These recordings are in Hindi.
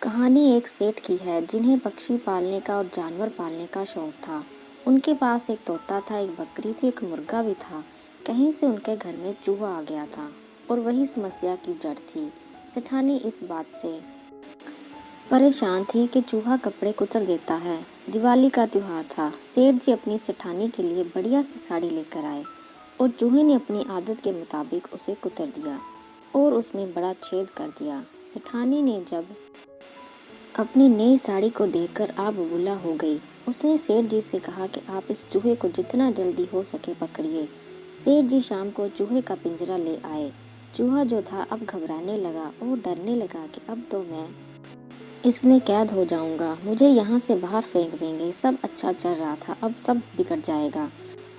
कहानी एक सेठ की है जिन्हें पक्षी पालने का और जानवर पालने का शौक था। उनके पास एक तोता था, एक बकरी थी, एक मुर्गा भी था। कहीं से उनके घर में चूहा आ गया था और वही समस्या की जड़ थी। सेठानी इस बात से परेशान थी कि चूहा कपड़े कुतर देता है। दिवाली का त्योहार था। सेठ जी अपनी सेठानी के लिए बढ़िया सी साड़ी लेकर आए और चूहे ने अपनी आदत के मुताबिक उसे कुतर दिया और उसमें बड़ा छेद कर दिया। सेठानी ने जब अपनी नई साड़ी को देखकर आप बबूला हो गई। उसने सेठ जी से कहा कि आप इस चूहे को जितना जल्दी हो सके पकड़िए। सेठ जी शाम को चूहे का पिंजरा ले आए। चूहा जो था अब घबराने लगा और डरने लगा कि अब तो मैं इसमें कैद हो जाऊंगा, मुझे यहाँ से बाहर फेंक देंगे। सब अच्छा चल रहा था, अब सब बिगड़ जाएगा।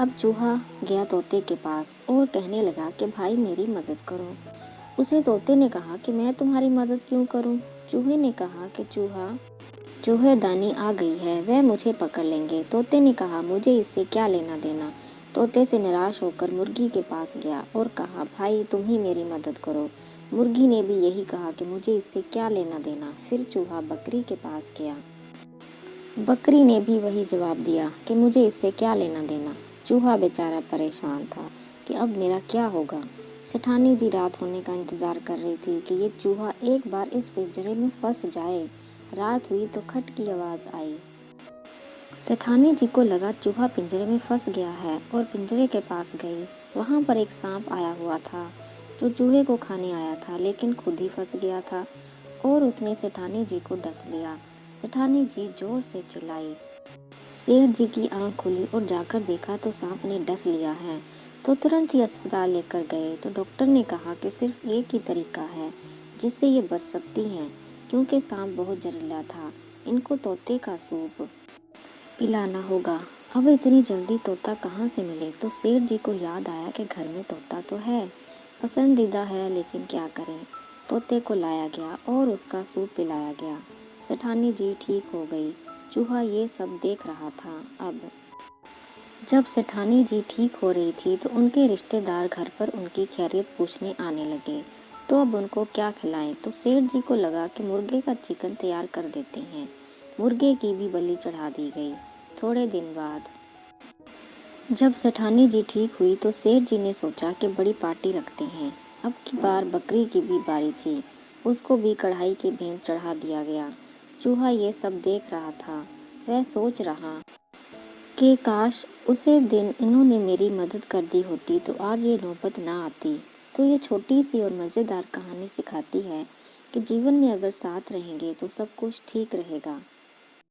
अब चूहा गया तोते के पास और कहने लगा कि भाई मेरी मदद करो। उसे तोते ने कहा कि मैं तुम्हारी मदद क्यों करूं? चूहे ने कहा कि चूहेदानी आ गई है, वह मुझे पकड़ लेंगे। तोते ने कहा मुझे इससे क्या लेना देना। तोते से निराश होकर मुर्गी के पास गया और कहा भाई तुम ही मेरी मदद करो। मुर्गी ने भी यही कहा कि मुझे इससे क्या लेना देना। फिर चूहा बकरी के पास गया। बकरी ने भी वही जवाब दिया कि मुझे इससे क्या लेना देना। चूहा बेचारा परेशान था कि अब मेरा क्या होगा। सेठानी जी रात होने का इंतजार कर रही थी कि ये चूहा एक बार इस पिंजरे में फंस जाए। रात हुई तो खट की आवाज आई। सेठानी जी को लगा चूहा पिंजरे में फंस गया है और पिंजरे के पास गई। वहां पर एक सांप आया हुआ था जो चूहे को खाने आया था, लेकिन खुद ही फंस गया था और उसने सेठानी जी को डस लिया। सेठानी जी जोर से चिल्लाई। सेठ जी की आंख खुली और जाकर देखा तो सांप ने डस लिया है। तो तुरंत ही अस्पताल लेकर गए तो डॉक्टर ने कहा कि सिर्फ एक ही तरीका है जिससे ये बच सकती हैं, क्योंकि सांप बहुत जहरीला था। इनको तोते का सूप पिलाना होगा। अब इतनी जल्दी तोता कहाँ से मिले? तो सेठ जी को याद आया कि घर में तोता तो है, पसंदीदा है, लेकिन क्या करें। तोते को लाया गया और उसका सूप पिलाया गया। सेठानी जी ठीक हो गई। चूहा ये सब देख रहा था। अब जब सेठानी जी ठीक हो रही थी तो उनके रिश्तेदार घर पर उनकी खैरियत पूछने आने लगे। तो अब उनको क्या खिलाएं? तो सेठ जी को लगा कि मुर्गे का चिकन तैयार कर देते हैं। मुर्गे की भी बलि चढ़ा दी गई। थोड़े दिन बाद जब सेठानी जी ठीक हुई तो सेठ जी ने सोचा कि बड़ी पार्टी रखते हैं। अब की बार बकरी की भी बारी थी। उसको भी कढ़ाई की भेंट चढ़ा दिया गया। चूहा ये सब देख रहा था। वह सोच रहा कि काश उसे दिन इन्होंने मेरी मदद कर दी होती तो आज ये नौबत ना आती। तो ये छोटी सी और मज़ेदार कहानी सिखाती है कि जीवन में अगर साथ रहेंगे तो सब कुछ ठीक रहेगा।